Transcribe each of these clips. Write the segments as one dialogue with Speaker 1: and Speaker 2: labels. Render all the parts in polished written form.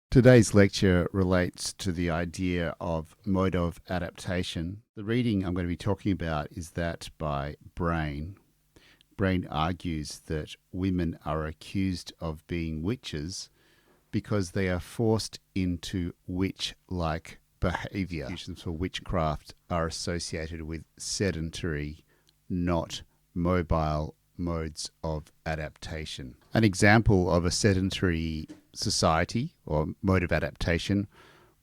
Speaker 1: Today's lecture relates to the idea of mode of adaptation. The reading I'm going to be talking about is that by Brain. Brain argues that women are accused of being witches because they are forced into witch-like behavior. Executions for witchcraft are associated with sedentary, not mobile modes of adaptation. An example of a sedentary society or mode of adaptation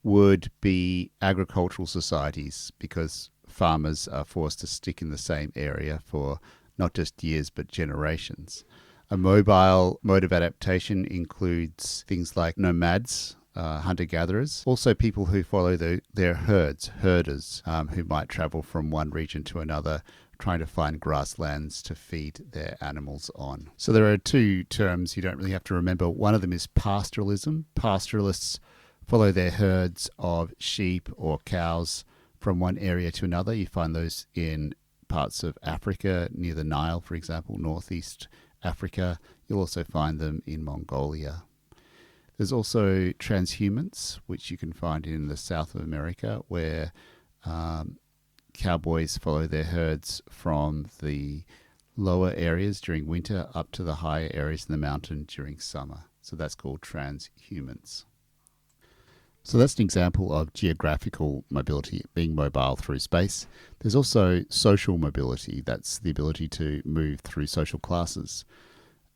Speaker 1: would be agricultural societies, because farmers are forced to stick in the same area for not just years but generations. A mobile mode of adaptation includes things like nomads, hunter-gatherers, also people who follow their herds, herders, who might travel from one region to another trying to find grasslands to feed their animals on. So there are two terms you don't really have to remember. One of them is pastoralism. Pastoralists follow their herds of sheep or cows from one area to another. You find those in parts of Africa, near the Nile, for example, northeast Africa. You'll also find them in Mongolia. There's also transhumance, which you can find in the South of America, where cowboys follow their herds from the lower areas during winter up to the higher areas in the mountain during summer. So that's called transhumance. So that's an example of geographical mobility, being mobile through space. There's also social mobility. That's the ability to move through social classes.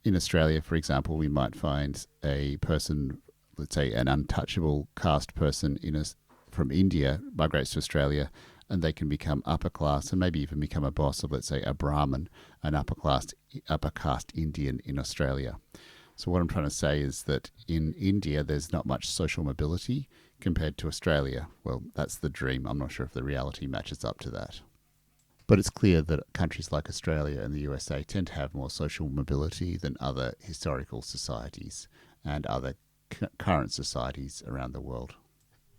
Speaker 1: In Australia, for example, we might find a person, let's say an untouchable caste person from India, migrates to Australia, and they can become upper class and maybe even become a boss of, let's say, a Brahmin, an upper caste Indian in Australia. So what I'm trying to say is that in India, there's not much social mobility compared to Australia. Well, that's the dream. I'm not sure if the reality matches up to that. But it's clear that countries like Australia and the USA tend to have more social mobility than other historical societies and other current societies around the world.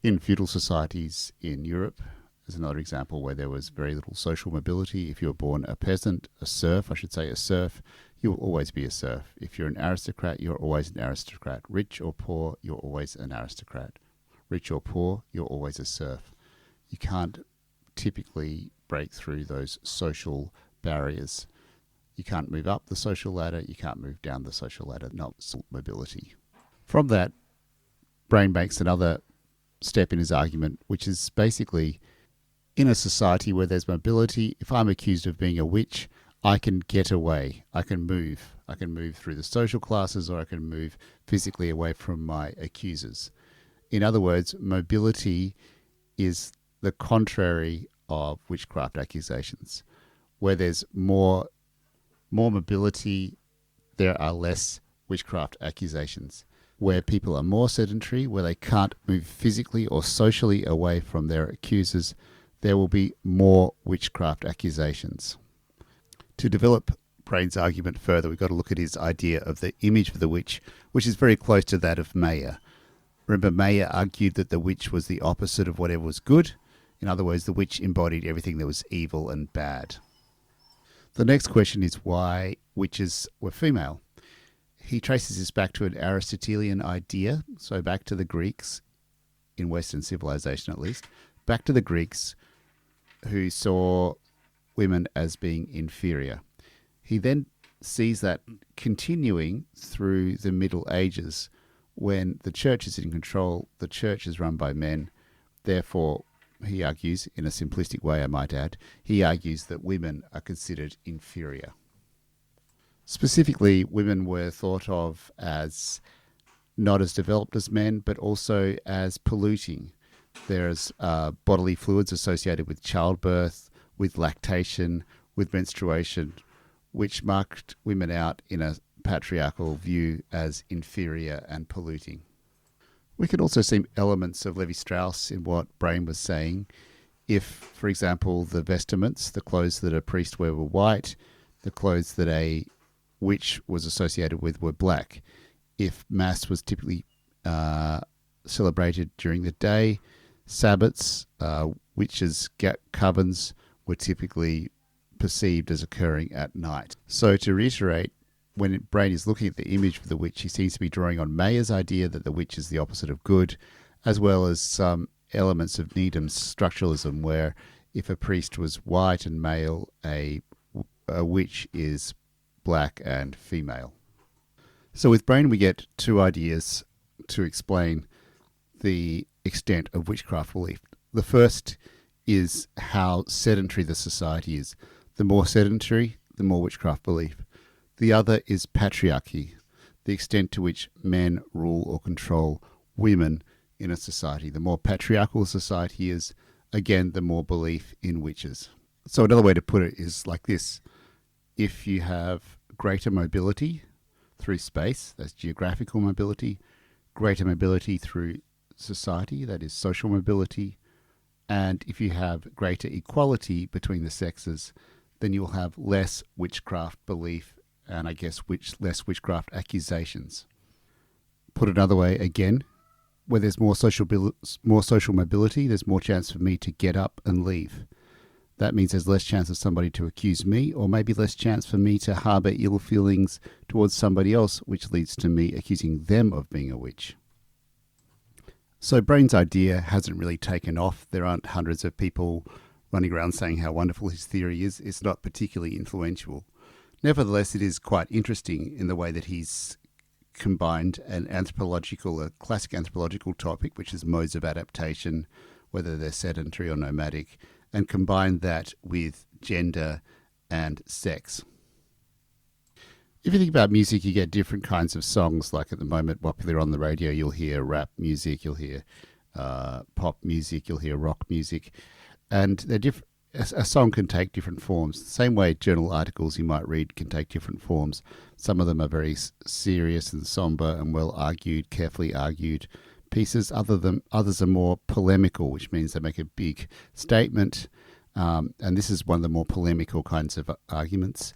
Speaker 1: In feudal societies in Europe, there's another example where there was very little social mobility. If you were born a peasant, a serf, you will always be a serf. If you're an aristocrat, you're always an aristocrat. Rich or poor, you're always an aristocrat. Rich or poor, you're always a serf. You can't typically break through those social barriers. You can't move up the social ladder, you can't move down the social ladder, not mobility. From that, Brain makes another step in his argument, which is basically, in a society where there's mobility, if I'm accused of being a witch, I can get away. I can move. I can move through the social classes, or I can move physically away from my accusers. In other words, mobility is the contrary of witchcraft accusations. Where there's more mobility, there are less witchcraft accusations. Where people are more sedentary, where they can't move physically or socially away from their accusers, there will be more witchcraft accusations. To develop Brain's argument further, we've got to look at his idea of the image of the witch, which is very close to that of Mayer. Remember, Mayer argued that the witch was the opposite of whatever was good. In other words, the witch embodied everything that was evil and bad. The next question is why witches were female. He traces this back to an Aristotelian idea, so back to the Greeks, in Western civilization at least, back to the Greeks, who saw women as being inferior. He then sees that continuing through the Middle Ages, when the church is in control, the church is run by men. Therefore, he argues, in a simplistic way I might add, he argues that women are considered inferior. Specifically, women were thought of as not as developed as men, but also as polluting. There's bodily fluids associated with childbirth, with lactation, with menstruation, which marked women out in a patriarchal view as inferior and polluting. We can also see elements of Levi-Strauss in what Brain was saying. If, for example, the vestments, the clothes that a priest wore were white, the clothes that a witch was associated with were black. If Mass was typically celebrated during the day, Sabbats, witches' covens, were typically perceived as occurring at night. So to reiterate, when Brain is looking at the image of the witch, he seems to be drawing on Mayer's idea that the witch is the opposite of good, as well as some elements of Needham's structuralism, where if a priest was white and male, a witch is black and female. So with Brain, we get two ideas to explain the extent of witchcraft belief. The first is how sedentary the society is. The more sedentary, the more witchcraft belief. The other is patriarchy, the extent to which men rule or control women in a society. The more patriarchal a society is, again, the more belief in witches. So another way to put it is like this. If you have greater mobility through space, that's geographical mobility, greater mobility through society, that is social mobility, and if you have greater equality between the sexes, then you'll have less witchcraft belief and I guess less witchcraft accusations. Put another way, again, where there's more social mobility, there's more chance for me to get up and leave. That means there's less chance of somebody to accuse me, or maybe less chance for me to harbour ill feelings towards somebody else, which leads to me accusing them of being a witch. So Brain's idea hasn't really taken off. There aren't hundreds of people running around saying how wonderful his theory is. It's not particularly influential. Nevertheless, it is quite interesting in the way that he's combined a classic anthropological topic, which is modes of adaptation, whether they're sedentary or nomadic, and combined that with gender and sex. If you think about music, you get different kinds of songs. Like at the moment, popular on the radio, you'll hear rap music, you'll hear pop music, you'll hear rock music, and they're different. A song can take different forms. The same way journal articles you might read can take different forms. Some of them are very serious and somber and well argued, carefully argued pieces. Others are more polemical, which means they make a big statement. And this is one of the more polemical kinds of arguments.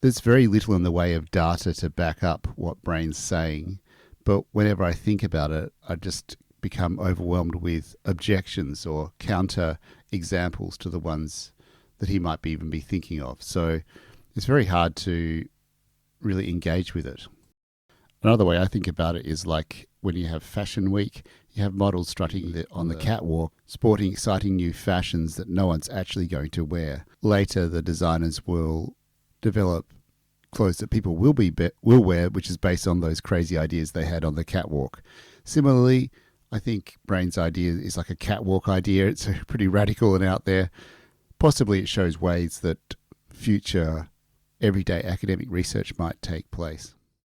Speaker 1: There's very little in the way of data to back up what Brain's saying. But whenever I think about it, I just become overwhelmed with objections or counter examples to the ones that he might even be thinking of. So it's very hard to really engage with it. Another way I think about it is like when you have Fashion Week, you have models strutting on the catwalk, sporting exciting new fashions that no one's actually going to wear. Later, the designers will develop clothes that people will wear, which is based on those crazy ideas they had on the catwalk. Similarly, I think Brain's idea is like a catwalk idea. It's pretty radical and out there. Possibly it shows ways that future everyday academic research might take place.